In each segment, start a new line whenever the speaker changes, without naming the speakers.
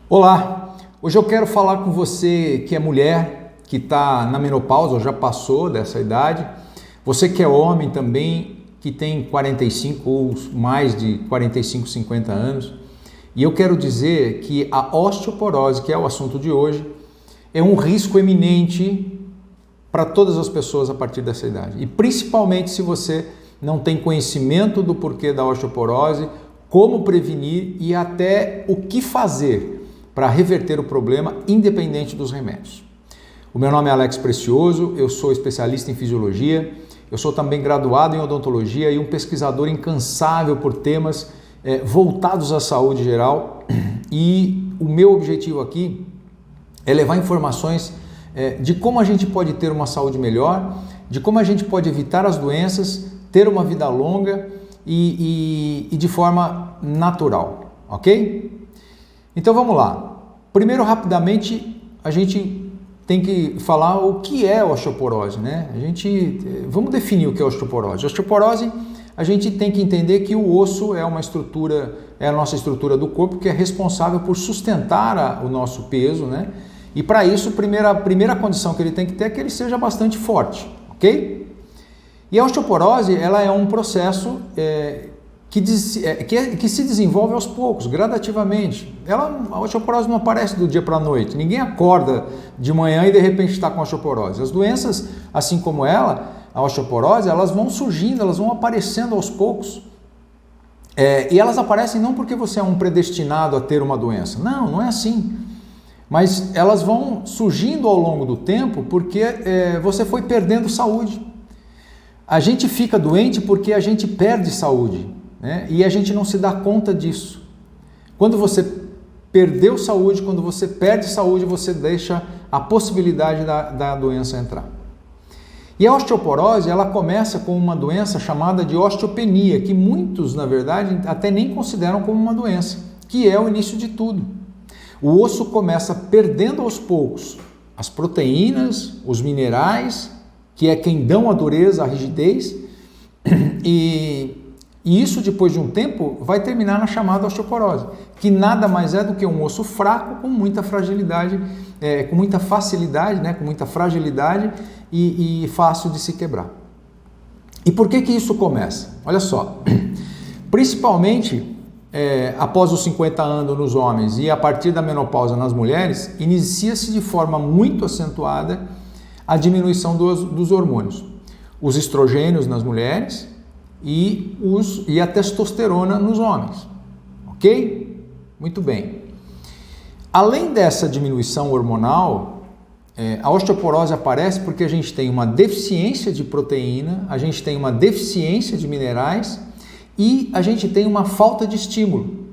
Olá, hoje eu quero falar com você que é mulher, que está na menopausa ou já passou dessa idade, você que é homem também, que tem 45 ou mais de 45, 50 anos, e eu quero dizer que a osteoporose, que é o assunto de hoje, é um risco eminente para todas as pessoas a partir dessa idade, e principalmente se você não tem conhecimento do porquê da osteoporose, como prevenir e até o que fazer para reverter o problema, independente dos remédios. O meu nome é Alex Precioso, eu sou especialista em fisiologia, eu sou também graduado em odontologia e um pesquisador incansável por temas voltados à saúde geral, e o meu objetivo aqui é levar informações de como a gente pode ter uma saúde melhor, de como a gente pode evitar as doenças, ter uma vida longa e de forma natural, ok? Então vamos lá. Primeiro, rapidamente, a gente tem que falar o que é osteoporose, né? Vamos definir o que é osteoporose. Osteoporose, a gente tem que entender que o osso é uma estrutura, é a nossa estrutura do corpo que é responsável por sustentar o nosso peso, né? E para isso, a primeira condição que ele tem que ter é que ele seja bastante forte, ok? E a osteoporose, ela é um processo que se desenvolve aos poucos, gradativamente. A osteoporose não aparece do dia para a noite. Ninguém acorda de manhã e de repente está com osteoporose. As doenças, assim como a osteoporose, elas vão surgindo, elas vão aparecendo aos poucos. E elas aparecem não porque você é um predestinado a ter uma doença. Não, não é assim. Mas elas vão surgindo ao longo do tempo porque você foi perdendo saúde. A gente fica doente porque a gente perde saúde, né? E a gente não se dá conta disso. Quando você perdeu saúde, quando você perde saúde, você deixa a possibilidade da doença entrar. E a osteoporose, ela começa com uma doença chamada de osteopenia, que muitos, na verdade, até nem consideram como uma doença, que é o início de tudo. O osso começa perdendo aos poucos as proteínas, os minerais, que é quem dão a dureza, a rigidez, e isso depois de um tempo vai terminar na chamada osteoporose, que nada mais é do que um osso fraco com muita fragilidade, com muita facilidade, né, com muita fragilidade e fácil de se quebrar. E por que isso começa? Olha só, principalmente após os 50 anos nos homens e a partir da menopausa nas mulheres, inicia-se de forma muito acentuada a diminuição dos hormônios, os estrogênios nas mulheres e a testosterona nos homens, ok? Muito bem. Além dessa diminuição hormonal, a osteoporose aparece porque a gente tem uma deficiência de proteína, a gente tem uma deficiência de minerais e a gente tem uma falta de estímulo.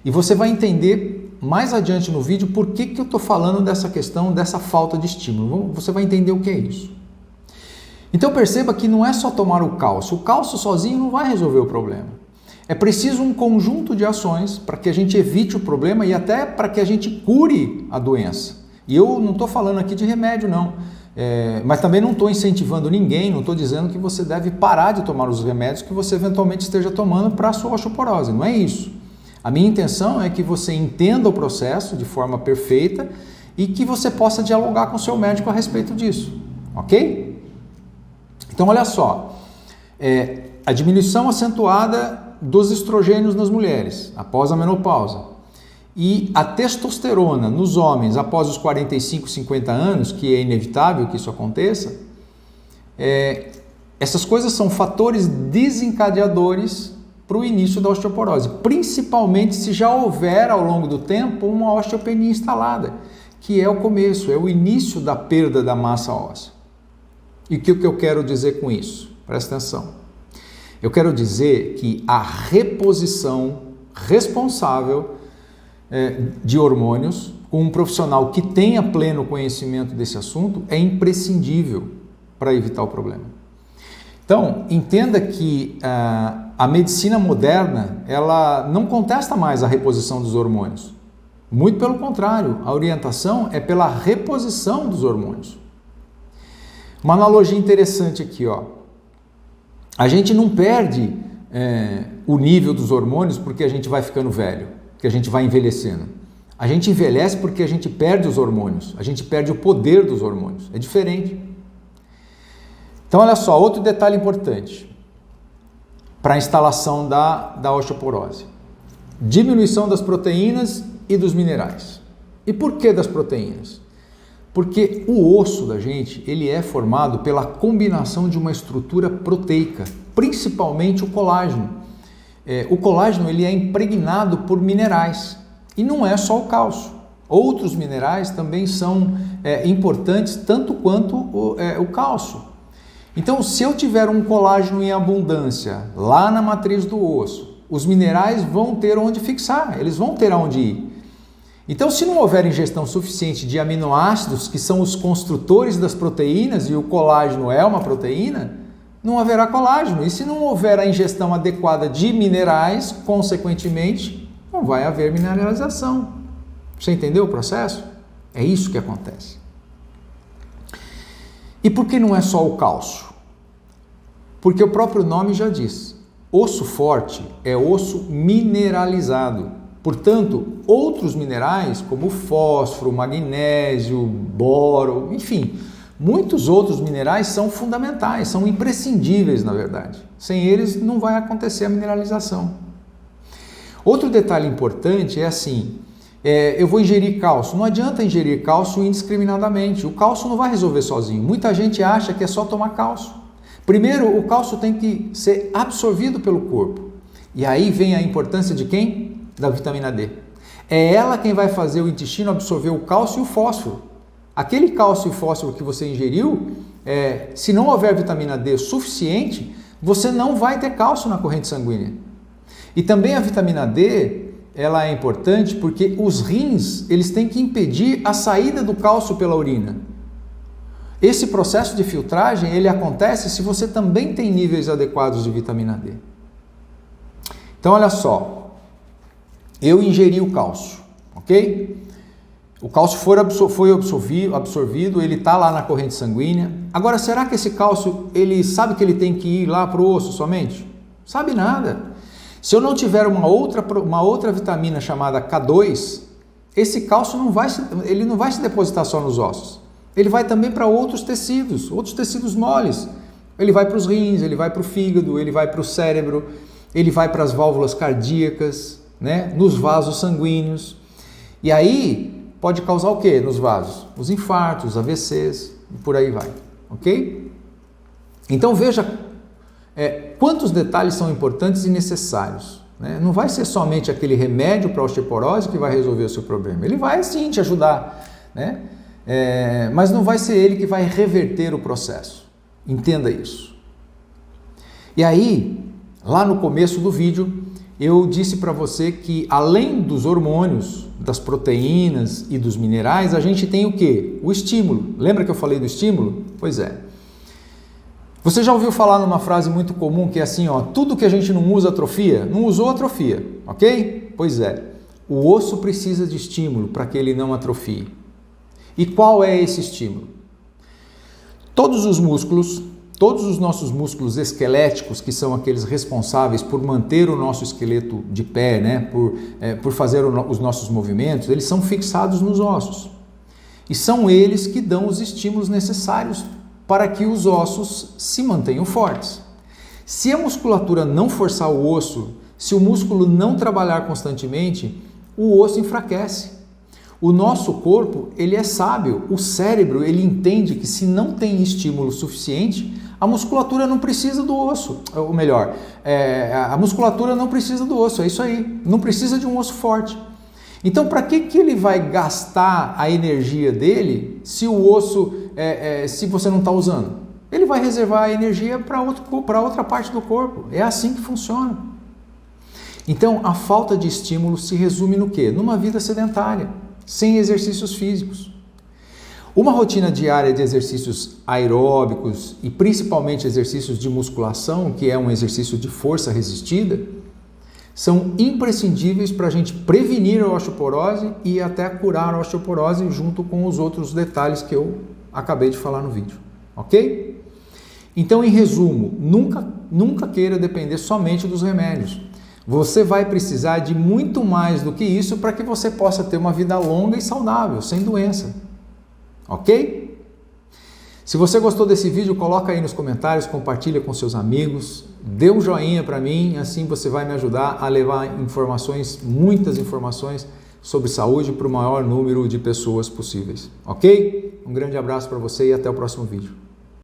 E você vai entender mais adiante no vídeo por que eu estou falando dessa questão, dessa falta de estímulo. Você vai entender o que é isso. Então perceba que não é só tomar o cálcio sozinho não vai resolver o problema. É preciso um conjunto de ações para que a gente evite o problema e até para que a gente cure a doença. E eu não estou falando aqui de remédio não, mas também não estou incentivando ninguém, não estou dizendo que você deve parar de tomar os remédios que você eventualmente esteja tomando para a sua osteoporose, não é isso. A minha intenção é que você entenda o processo de forma perfeita e que você possa dialogar com o seu médico a respeito disso, ok? Então, olha só, a diminuição acentuada dos estrogênios nas mulheres após a menopausa e a testosterona nos homens após os 45, 50 anos, que é inevitável que isso aconteça, essas coisas são fatores desencadeadores para o início da osteoporose, principalmente se já houver ao longo do tempo uma osteopenia instalada, que é o começo, é o início da perda da massa óssea. E o que eu quero dizer com isso? Presta atenção. Eu quero dizer que a reposição responsável de hormônios com um profissional que tenha pleno conhecimento desse assunto é imprescindível para evitar o problema. Então, entenda que a medicina moderna, ela não contesta mais a reposição dos hormônios. Muito pelo contrário, a orientação é pela reposição dos hormônios. Uma analogia interessante aqui, ó. A gente não perde o nível dos hormônios porque a gente vai ficando velho, porque a gente vai envelhecendo. A gente envelhece porque a gente perde os hormônios, a gente perde o poder dos hormônios, é diferente. Então olha só, outro detalhe importante para a instalação da osteoporose. Diminuição das proteínas e dos minerais. E por que das proteínas? Porque o osso da gente, ele é formado pela combinação de uma estrutura proteica, principalmente o colágeno. O colágeno, ele é impregnado por minerais, e não é só o cálcio. Outros minerais também são importantes, tanto quanto o cálcio. Então, se eu tiver um colágeno em abundância lá na matriz do osso, os minerais vão ter onde fixar, eles vão ter aonde ir. Então, se não houver ingestão suficiente de aminoácidos, que são os construtores das proteínas, e o colágeno é uma proteína, não haverá colágeno. E se não houver a ingestão adequada de minerais, consequentemente, não vai haver mineralização. Você entendeu o processo? É isso que acontece. E por que não é só o cálcio? Porque o próprio nome já diz. Osso forte é osso mineralizado. Portanto, outros minerais como fósforo, magnésio, boro, enfim, muitos outros minerais são fundamentais, são imprescindíveis, na verdade. Sem eles não vai acontecer a mineralização. Outro detalhe importante é assim, eu vou ingerir cálcio. Não adianta ingerir cálcio indiscriminadamente. O cálcio não vai resolver sozinho. Muita gente acha que é só tomar cálcio. Primeiro, o cálcio tem que ser absorvido pelo corpo. E aí vem a importância de quem? Da vitamina D. É ela quem vai fazer o intestino absorver o cálcio e o fósforo. Aquele cálcio e fósforo que você ingeriu, se não houver vitamina D suficiente, você não vai ter cálcio na corrente sanguínea. E também a vitamina D, ela é importante porque os rins, eles têm que impedir a saída do cálcio pela urina. Esse processo de filtragem, ele acontece se você também tem níveis adequados de vitamina D. Então, olha só. Eu ingeri o cálcio, ok? O cálcio foi absorvido, ele está lá na corrente sanguínea. Agora, será que esse cálcio, ele sabe que ele tem que ir lá para o osso somente? Sabe nada. Se eu não tiver uma outra vitamina chamada K2, esse cálcio não vai se depositar só nos ossos. Ele vai também para outros tecidos moles. Ele vai para os rins, ele vai para o fígado, ele vai para o cérebro, ele vai para as válvulas cardíacas, né? Nos vasos sanguíneos. E aí pode causar o que nos vasos? Os infartos, AVCs e por aí vai, ok? Então veja quantos detalhes são importantes e necessários, né? Não vai ser somente aquele remédio para a osteoporose que vai resolver o seu problema. Ele vai sim te ajudar, né? Mas não vai ser ele que vai reverter o processo. Entenda isso. E aí, lá no começo do vídeo, eu disse para você que além dos hormônios, das proteínas e dos minerais, a gente tem o quê? O estímulo. Lembra que eu falei do estímulo? Pois é. Você já ouviu falar numa frase muito comum que é assim, ó, tudo que a gente não usa atrofia, não usou atrofia, ok? Pois é. O osso precisa de estímulo para que ele não atrofie. E qual é esse estímulo? Todos os nossos músculos esqueléticos, que são aqueles responsáveis por manter o nosso esqueleto de pé, né? por fazer os nossos movimentos, eles são fixados nos ossos. E são eles que dão os estímulos necessários para que os ossos se mantenham fortes. Se a musculatura não forçar o osso, se o músculo não trabalhar constantemente, o osso enfraquece. O nosso corpo, ele é sábio, o cérebro, ele entende que se não tem estímulo suficiente, a musculatura não precisa do osso, ou melhor, a musculatura não precisa do osso, é isso aí, não precisa de um osso forte. Então, para que ele vai gastar a energia dele se o osso, se você não está usando? Ele vai reservar a energia para outra parte do corpo, é assim que funciona. Então, a falta de estímulo se resume no quê? Numa vida sedentária, sem exercícios físicos. Uma rotina diária de exercícios aeróbicos e principalmente exercícios de musculação, que é um exercício de força resistida, são imprescindíveis para a gente prevenir a osteoporose e até curar a osteoporose junto com os outros detalhes que eu acabei de falar no vídeo, ok? Então, em resumo, nunca queira depender somente dos remédios. Você vai precisar de muito mais do que isso para que você possa ter uma vida longa e saudável, sem doença. Ok? Se você gostou desse vídeo, coloca aí nos comentários, compartilha com seus amigos, dê um joinha para mim, assim você vai me ajudar a levar informações, muitas informações sobre saúde para o maior número de pessoas possíveis. Ok? Um grande abraço para você e até o próximo vídeo.